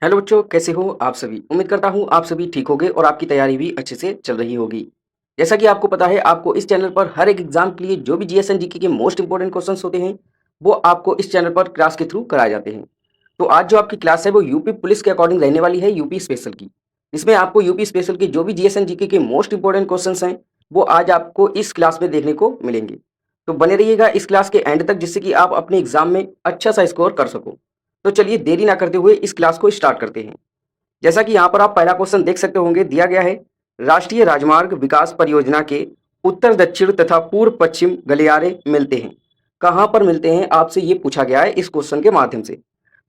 Hello बच्चों, कैसे हो आप सभी। उम्मीद करता हूँ आप सभी ठीक होंगे और आपकी तैयारी भी अच्छे से चल रही होगी। जैसा कि आपको पता है, आपको इस चैनल पर हर एक एग्जाम के लिए जो भी जीएस एंड जीके के मोस्ट इंपोर्टेंट क्वेश्चंस होते हैं वो आपको इस चैनल पर क्लास के थ्रू कराए जाते हैं। तो आज जो आपकी क्लास है वो यूपी पुलिस के अकॉर्डिंग रहने वाली है, यूपी स्पेशल की। इसमें आपको यूपी स्पेशल के जो भी जीएस एंड जीके के मोस्ट इंपोर्टेंट क्वेश्चंस हैं वो आज आपको इस क्लास में देखने को मिलेंगे। तो बने रहिएगा इस क्लास के एंड तक, जिससे कि आप अपने एग्जाम में अच्छा सा स्कोर कर सको। तो चलिए देरी ना करते हुए इस क्लास को स्टार्ट करते हैं। जैसा कि यहाँ पर आप पहला क्वेश्चन देख सकते होंगे, दिया गया है राष्ट्रीय राजमार्ग विकास परियोजना के उत्तर दक्षिण तथा पूर्व पश्चिम गलियारे मिलते हैं। कहाँ पर मिलते हैं आपसे ये पूछा गया है इस क्वेश्चन के माध्यम से।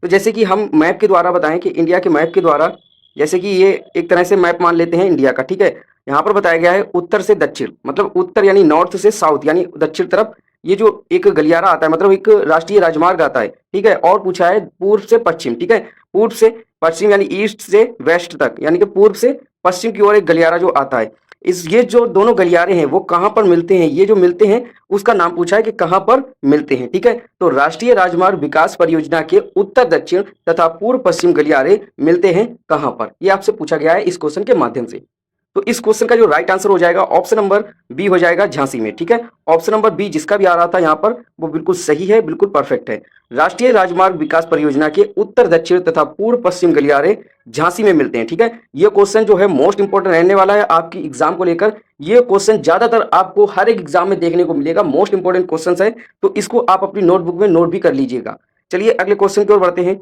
तो जैसे कि हम मैप के द्वारा बताएं कि इंडिया के मैप के द्वारा, जैसे कि ये एक तरह से मैप मान लेते हैं इंडिया का, ठीक है। यहाँ पर बताया गया है उत्तर से दक्षिण, मतलब उत्तर यानी नॉर्थ से साउथ यानी दक्षिण तरफ ये जो एक गलियारा आता है, मतलब एक राष्ट्रीय राजमार्ग आता है, ठीक है। और पूछा है पूर्व से पश्चिम, ठीक है। पूर्व से पश्चिम यानी ईस्ट से वेस्ट तक, यानी कि पूर्व से पश्चिम की ओर एक गलियारा जो आता है, इस ये जो दोनों गलियारे हैं वो कहाँ पर मिलते हैं, ये जो मिलते हैं उसका नाम पूछा है कि कहाँ पर मिलते हैं, ठीक है। तो राष्ट्रीय राजमार्ग विकास परियोजना के उत्तर दक्षिण तथा पूर्व पश्चिम गलियारे मिलते हैं कहाँ पर, ये आपसे पूछा गया है इस क्वेश्चन के माध्यम से। तो इस क्वेश्चन का जो राइट आंसर हो जाएगा ऑप्शन नंबर बी हो जाएगा, झांसी में, ठीक है। ऑप्शन नंबर बी जिसका भी आ रहा था यहाँ पर वो बिल्कुल सही है, बिल्कुल परफेक्ट है। राष्ट्रीय राजमार्ग विकास परियोजना के उत्तर दक्षिण तथा पूर्व पश्चिम गलियारे झांसी में मिलते हैं, ठीक है। ये क्वेश्चन जो है मोस्ट इंपोर्टेंट रहने वाला है आपकी एग्जाम को लेकर। ये क्वेश्चन ज्यादातर आपको हर एक एग्जाम में देखने को मिलेगा, मोस्ट इंपोर्टेंट क्वेश्चन है, तो इसको आप अपनी नोटबुक में नोट भी कर लीजिएगा। चलिए अगले क्वेश्चन की ओर बढ़ते हैं।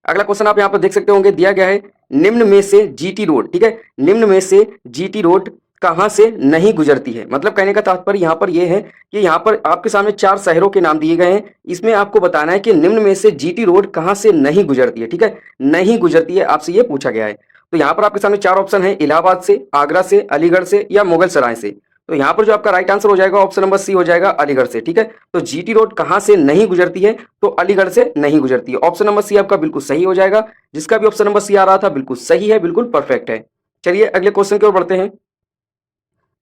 अगला क्वेश्चन आप यहाँ पर देख सकते होंगे, दिया गया है निम्न में से जीटी रोड, ठीक है। निम्न में से जीटी रोड कहाँ से नहीं गुजरती है। मतलब कहने का तात्पर्य यहाँ पर यह है कि यहाँ पर आपके सामने 4 शहरों के नाम दिए गए हैं, इसमें आपको बताना है कि निम्न में से जीटी रोड कहाँ से नहीं गुजरती है, ठीक है। नहीं गुजरती है आपसे ये पूछा गया है। तो यहाँ पर आपके सामने 4 ऑप्शन है, इलाहाबाद से, आगरा से, अलीगढ़ से या मुगल सराय से। तो यहाँ पर जो आपका राइट आंसर हो जाएगा ऑप्शन नंबर सी हो जाएगा, अलीगढ़ से, ठीक है। तो जीटी रोड कहाँ से नहीं गुजरती है, तो अलीगढ़ से नहीं गुजरती है। ऑप्शन नंबर सी आपका बिल्कुल सही हो जाएगा। जिसका भी ऑप्शन नंबर सी आ रहा था बिल्कुल सही है, बिल्कुल परफेक्ट है। चलिए अगले क्वेश्चन की ओर बढ़ते हैं।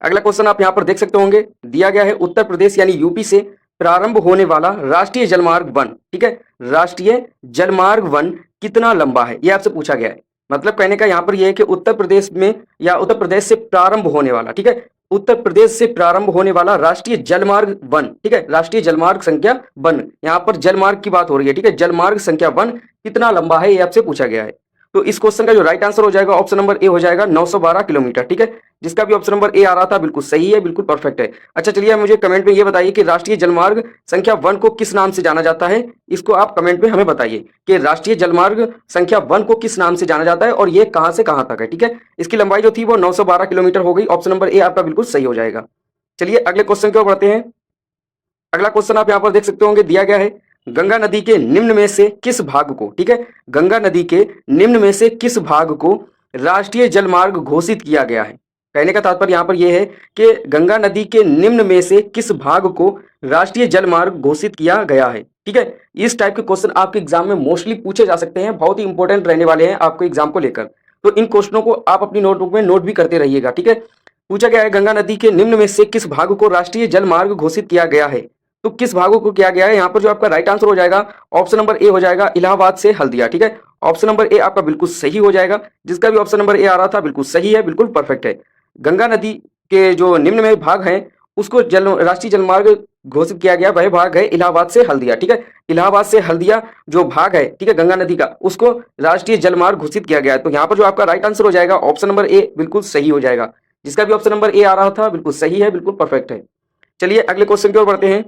अगला क्वेश्चन आप यहाँ पर देख सकते होंगे, दिया गया है उत्तर प्रदेश यानी यूपी से प्रारंभ होने वाला राष्ट्रीय जलमार्ग वन, ठीक है। राष्ट्रीय जलमार्ग वन कितना लंबा है, ये आपसे पूछा गया है। मतलब कहने का यहाँ पर यह है कि उत्तर प्रदेश में या उत्तर प्रदेश से प्रारंभ होने वाला, ठीक है, उत्तर प्रदेश से प्रारंभ होने वाला राष्ट्रीय जलमार्ग वन, ठीक है, राष्ट्रीय जलमार्ग संख्या वन, यहाँ पर जलमार्ग की बात हो रही है, ठीक है। जलमार्ग संख्या वन कितना लंबा है ये आपसे पूछा गया है। तो इस क्वेश्चन का जो राइट आंसर हो जाएगा ऑप्शन नंबर ए हो जाएगा, 912 किलोमीटर, ठीक है। जिसका भी ऑप्शन नंबर ए आ रहा था बिल्कुल सही है, बिल्कुल परफेक्ट है। अच्छा चलिए मुझे कमेंट में ये बताइए कि राष्ट्रीय जलमार्ग संख्या वन को किस नाम से जाना जाता है। इसको आप कमेंट में हमें बताइए कि राष्ट्रीय जलमार्ग संख्या वन को किस नाम से जाना जाता है और ये कहां से कहां तक है, ठीक है। इसकी लंबाई जो थी वो 912 किलोमीटर हो गई। ऑप्शन नंबर ए आपका बिल्कुल सही हो जाएगा। चलिए अगले क्वेश्चन की ओर बढ़ते हैं। अगला क्वेश्चन आप यहाँ पर देख सकते होंगे, दिया गया है गंगा नदी के निम्न में से किस भाग को, ठीक है, गंगा नदी के निम्न में से किस भाग को राष्ट्रीय जलमार्ग घोषित किया गया है। कहने का तात्पर्य यहाँ पर यह है कि गंगा नदी के निम्न में से किस भाग को राष्ट्रीय जलमार्ग घोषित किया गया है, ठीक है। इस टाइप के क्वेश्चन आपके एग्जाम में मोस्टली पूछे जा सकते हैं, बहुत ही इंपॉर्टेंट रहने वाले हैं आपको एग्जाम को लेकर। तो इन क्वेश्चनों को आप अपनी नोटबुक में नोट भी करते रहिएगा, ठीक है। पूछा गया है गंगा नदी के निम्न में से किस भाग को राष्ट्रीय जलमार्ग घोषित किया गया है। तो किस भागों को किया गया है, यहाँ पर जो आपका राइट आंसर हो जाएगा ऑप्शन नंबर ए हो जाएगा, इलाहाबाद से हल्दिया, ठीक है। ऑप्शन नंबर ए आपका बिल्कुल सही हो जाएगा। जिसका भी ऑप्शन नंबर ए आ रहा था बिल्कुल सही है, बिल्कुल परफेक्ट है। गंगा नदी के जो निम्न में भाग है उसको राष्ट्रीय जलमार्ग घोषित किया गया, वह भाग है इलाहाबाद से हल्दिया, ठीक है। इलाहाबाद से हल्दिया जो भाग है, ठीक है, गंगा नदी का, उसको राष्ट्रीय जलमार्ग घोषित किया गया है। तो यहाँ पर जो आपका राइट आंसर हो जाएगा ऑप्शन नंबर ए बिल्कुल सही हो जाएगा। जिसका भी ऑप्शन नंबर ए आ रहा था बिल्कुल सही है, बिल्कुल परफेक्ट है। चलिए अगले क्वेश्चन की ओर बढ़ते हैं।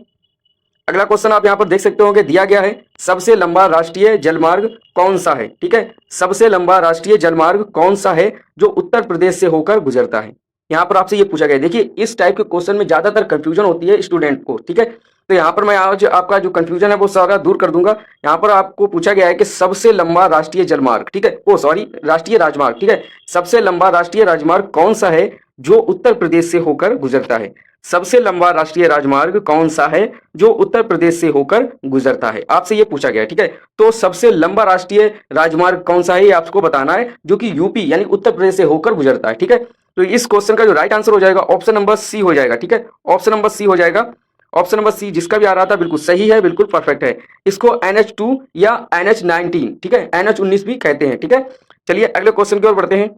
अगला क्वेश्चन आप यहाँ पर देख सकते होंगे, दिया गया है सबसे लंबा राष्ट्रीय जलमार्ग कौन सा है, ठीक है। सबसे लंबा राष्ट्रीय जलमार्ग कौन सा है जो उत्तर प्रदेश से होकर गुजरता है। यहाँ पर आपसे ये पूछा गया है। देखिए इस टाइप के क्वेश्चन में ज्यादातर कंफ्यूजन होती है स्टूडेंट को, ठीक है। तो यहाँ पर मैं आज आपका जो कंफ्यूजन है वो सारा दूर कर दूंगा। यहाँ पर आपको पूछा गया है कि सबसे लंबा राष्ट्रीय जलमार्ग, ठीक है, ओ सॉरी राष्ट्रीय राजमार्ग, ठीक है, सबसे लंबा राष्ट्रीय राजमार्ग कौन सा है जो उत्तर प्रदेश से होकर गुजरता है। सबसे लंबा राष्ट्रीय राजमार्ग कौन सा है जो उत्तर प्रदेश से होकर गुजरता है, आपसे ये पूछा गया है, ठीक है। तो सबसे लंबा राष्ट्रीय राजमार्ग कौन सा है ये आपको बताना है, जो कि यूपी यानी उत्तर प्रदेश से होकर गुजरता है, ठीक है। तो इस क्वेश्चन का जो राइट आंसर हो जाएगा ऑप्शन नंबर सी हो जाएगा, ठीक है। ऑप्शन नंबर सी हो जाएगा, ऑप्शन नंबर सी जिसका भी आ रहा था बिल्कुल सही है, बिल्कुल परफेक्ट है। इसको NH2 या NH19, ठीक है, NH19 भी कहते हैं, ठीक है। चलिए अगले क्वेश्चन की ओर बढ़ते हैं।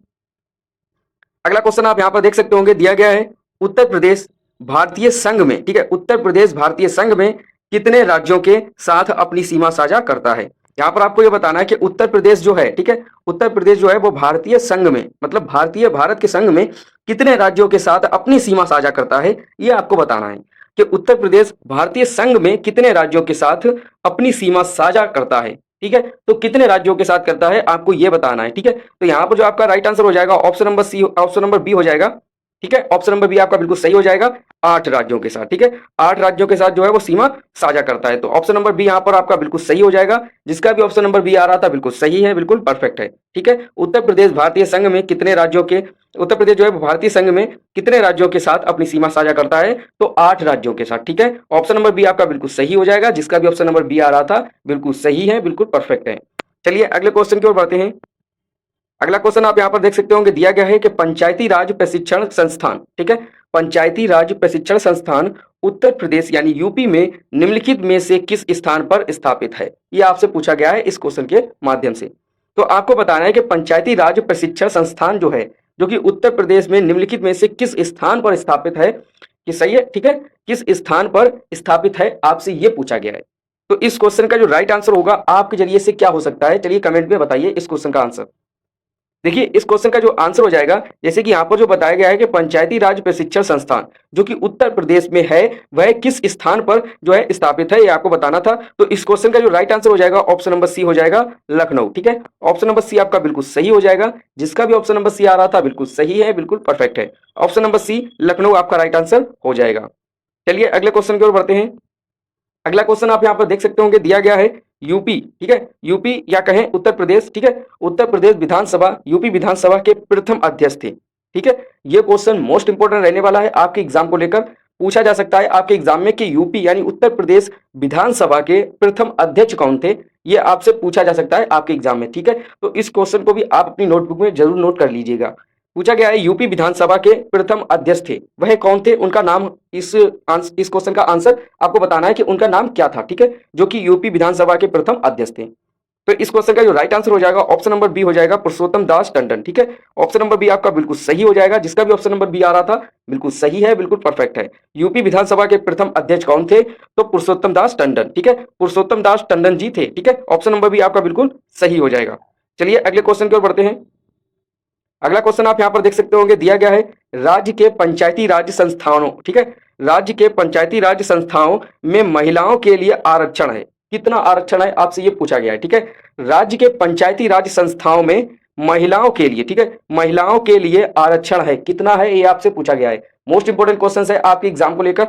अगला क्वेश्चन आप यहाँ पर देख सकते होंगे, दिया गया है उत्तर प्रदेश भारतीय संघ में, ठीक है, उत्तर प्रदेश भारतीय संघ में कितने राज्यों के साथ अपनी सीमा साझा करता है। यहाँ पर आपको यह बताना है कि उत्तर प्रदेश जो है, ठीक है, उत्तर प्रदेश जो है वो भारतीय संघ में, मतलब भारत के संघ में कितने राज्यों के साथ अपनी सीमा साझा करता है, ये आपको बताना है कि उत्तर प्रदेश भारतीय संघ में कितने राज्यों के साथ अपनी सीमा साझा करता है, ठीक है। तो कितने राज्यों के साथ करता है आपको ये बताना है, ठीक है। तो यहाँ पर जो आपका राइट आंसर हो जाएगा option number C, option number B हो जाएगा, ठीक है। ऑप्शन नंबर बी आपका बिल्कुल सही हो जाएगा, 8 राज्यों के साथ, ठीक है। 8 राज्यों के साथ जो है वो सीमा साझा करता है। तो ऑप्शन नंबर बी यहाँ पर आपका बिल्कुल सही हो जाएगा। जिसका भी ऑप्शन नंबर बी आ रहा था बिल्कुल सही है, बिल्कुल परफेक्ट है, ठीक है। उत्तर प्रदेश भारतीय संघ में कितने राज्यों के, उत्तर प्रदेश जो है भारतीय संघ में कितने राज्यों के साथ अपनी सीमा साझा करता है, तो 8 राज्यों के साथ, ठीक है। ऑप्शन नंबर बी आपका बिल्कुल सही हो जाएगा। जिसका भी ऑप्शन नंबर बी आ रहा था बिल्कुल सही है, बिल्कुल परफेक्ट है। चलिए अगले क्वेश्चन की ओर बढ़ते हैं। अगला क्वेश्चन आप यहाँ पर देख सकते होंगे, दिया गया है कि पंचायती राज प्रशिक्षण संस्थान, ठीक है, पंचायती राज प्रशिक्षण संस्थान उत्तर प्रदेश यानी यूपी में निम्नलिखित में से किस स्थान पर स्थापित है। ये आपसे पूछा गया है इस क्वेश्चन के माध्यम से। तो आपको बताना है कि पंचायती राज प्रशिक्षण संस्थान जो है, जो कि उत्तर प्रदेश में निम्नलिखित में से किस स्थान पर स्थापित है, कि सही है, ठीक है, किस स्थान पर स्थापित है, आपसे ये पूछा गया है। तो इस क्वेश्चन का जो राइट आंसर होगा आपके जरिए से क्या हो सकता है, चलिए कमेंट में बताइए इस क्वेश्चन का आंसर। देखिए इस क्वेश्चन का जो आंसर हो जाएगा, जैसे कि यहाँ पर जो बताया गया है कि पंचायती राज प्रशिक्षण संस्थान जो कि उत्तर प्रदेश में है वह किस स्थान पर जो है स्थापित है, ये आपको बताना था। तो इस क्वेश्चन का जो राइट आंसर हो जाएगा ऑप्शन नंबर सी हो जाएगा, लखनऊ, ठीक है। ऑप्शन नंबर सी आपका बिल्कुल सही हो जाएगा। जिसका भी ऑप्शन नंबर सी आ रहा था बिल्कुल सही है, बिल्कुल परफेक्ट है। ऑप्शन नंबर सी लखनऊ आपका राइट आंसर हो जाएगा। चलिए अगले क्वेश्चन की ओर बढ़ते हैं। अगला क्वेश्चन आप यहाँ पर देख सकते होंगे, दिया गया है यूपी, ठीक है, यूपी या कहें उत्तर प्रदेश, ठीक है, उत्तर प्रदेश विधानसभा, यूपी विधानसभा के प्रथम अध्यक्ष थे, ठीक है। ये क्वेश्चन मोस्ट इंपोर्टेंट रहने वाला है, आपके एग्जाम को लेकर पूछा जा सकता है आपके एग्जाम में कि यूपी यानी उत्तर प्रदेश विधानसभा के प्रथम अध्यक्ष कौन थे, ये आपसे पूछा जा सकता है आपके एग्जाम में, ठीक है। तो इस क्वेश्चन को भी आप अपनी नोटबुक में जरूर नोट कर लीजिएगा। पूछा गया है यूपी विधानसभा के प्रथम अध्यक्ष थे, वह कौन थे, उनका नाम, इस क्वेश्चन का आंसर आपको बताना है कि उनका नाम क्या था, ठीक है, जो कि यूपी विधानसभा के प्रथम अध्यक्ष थे। तो इस क्वेश्चन का जो राइट आंसर हो जाएगा ऑप्शन नंबर बी हो जाएगा, पुरुषोत्तम दास टंडन, ठीक है। ऑप्शन नंबर बी आपका बिल्कुल सही हो जाएगा। जिसका भी ऑप्शन नंबर बी आ रहा था बिल्कुल सही है, बिल्कुल परफेक्ट है। यूपी विधानसभा के प्रथम अध्यक्ष कौन थे, तो पुरुषोत्तम दास टंडन, ठीक है, पुरुषोत्तम दास टंडन जी थे, ठीक है। ऑप्शन नंबर बी आपका बिल्कुल सही हो जाएगा। चलिए अगले क्वेश्चन की ओर बढ़ते हैं। अगला क्वेश्चन आप यहाँ पर देख सकते होंगे, दिया गया है राज्य के पंचायती राज संस्थानों, ठीक है, राज्य के पंचायती राज संस्थाओं में महिलाओं के लिए आरक्षण है, कितना आरक्षण है आपसे ये पूछा गया है, ठीक है। राज्य के पंचायती राज संस्थाओं में महिलाओं के लिए, ठीक है, महिलाओं के लिए आरक्षण है, कितना है ये आपसे पूछा गया है। मोस्ट इंपोर्टेंट क्वेश्चन है आपके एग्जाम को लेकर।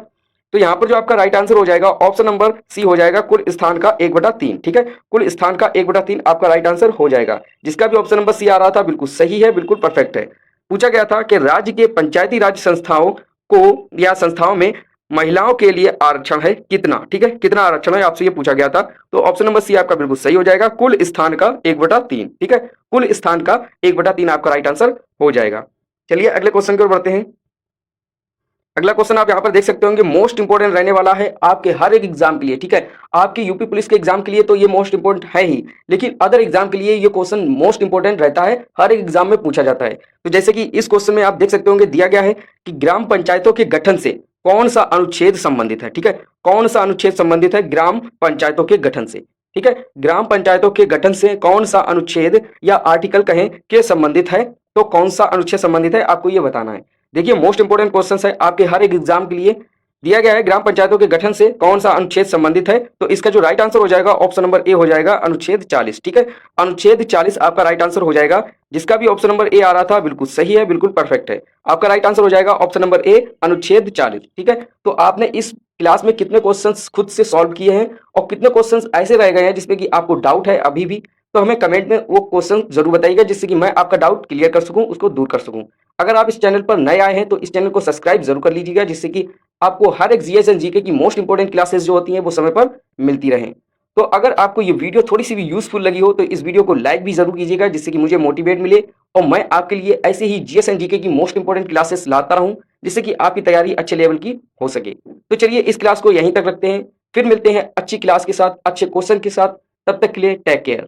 तो यहाँ पर जो आपका राइट आंसर हो जाएगा ऑप्शन नंबर सी हो जाएगा, कुल स्थान का 1/3, ठीक है, कुल स्थान का 1/3 आपका राइट आंसर हो जाएगा। जिसका भी ऑप्शन नंबर सी आ रहा था बिल्कुल सही है, बिल्कुल परफेक्ट है। पूछा गया था कि राज्य के पंचायती राज संस्थाओं को या संस्थाओं में महिलाओं के लिए आरक्षण है कितना, ठीक है, कितना आरक्षण है आपसे ये पूछा गया था। तो ऑप्शन नंबर सी आपका बिल्कुल सही हो जाएगा, कुल स्थान का 1/3, ठीक है, कुल स्थान का 1/3 आपका राइट आंसर हो जाएगा। चलिए अगले क्वेश्चन की ओर बढ़ते हैं। अगला क्वेश्चन आप यहाँ पर देख सकते होंगे, मोस्ट इंपोर्टेंट रहने वाला है आपके हर एक एग्जाम के लिए, ठीक है। आपके यूपी पुलिस के एग्जाम के लिए तो ये मोस्ट इंपोर्टेंट है ही, लेकिन अदर एग्जाम के लिए ये क्वेश्चन मोस्ट इंपोर्टेंट रहता है, हर एक एग्जाम में पूछा जाता है। तो जैसे कि इस क्वेश्चन में आप देख सकते होंगे, दिया गया है कि ग्राम पंचायतों के गठन से कौन सा अनुच्छेद संबंधित है, ठीक है, कौन सा अनुच्छेद संबंधित है ग्राम पंचायतों के गठन से, ठीक है, ग्राम पंचायतों के गठन से कौन सा अनुच्छेद या आर्टिकल कहें के संबंधित है, तो कौन सा अनुच्छेद संबंधित है आपको ये बताना है। देखिए मोस्ट इंपोर्टेंट क्वेश्चन है आपके हर एक एग्जाम के लिए। दिया गया है ग्राम पंचायतों के गठन से कौन सा अनुच्छेद संबंधित है, तो इसका जो राइट आंसर हो जाएगा ऑप्शन नंबर ए हो जाएगा, अनुच्छेद 40, ठीक है, अनुच्छेद 40 आपका राइट आंसर हो जाएगा। जिसका भी ऑप्शन नंबर ए आ रहा था बिल्कुल सही है, बिल्कुल परफेक्ट है। आपका राइट आंसर हो जाएगा ऑप्शन नंबर ए, अनुच्छेद 40, ठीक है। तो आपने इस क्लास में कितने क्वेश्चंस खुद से सॉल्व किए हैं और कितने क्वेश्चंस ऐसे रह गए हैं जिसपे कि आपको डाउट है अभी भी, तो हमें कमेंट में वो क्वेश्चन जरूर बताइएगा, जिससे कि मैं आपका डाउट क्लियर कर सकूं, उसको दूर कर सकूं। अगर आप इस चैनल पर नए आए हैं तो इस चैनल को सब्सक्राइब जरूर कर लीजिएगा, जिससे कि आपको हर एक जीएस एंड जीके की मोस्ट इंपोर्टेंट क्लासेस जो होती हैं वो समय पर मिलती रहें। तो अगर आपको ये वीडियो थोड़ी-सी भी यूज़फुल लगी हो तो इस वीडियो को लाइक भी ज़रूर कीजिएगा, जिससे कि मुझे मोटिवेट मिले और मैं आपके लिए ऐसे ही जीएस एंड जीके की मोस्ट इंपोर्टेंट क्लासेस लाता रहूँ, जिससे कि आपकी तैयारी अच्छे लेवल की हो सके। तो चलिए इस क्लास को यहीं तक रखते हैं, फिर मिलते हैं अच्छी क्लास के साथ, अच्छे क्वेश्चन के साथ। तब तक के लिए टेक केयर।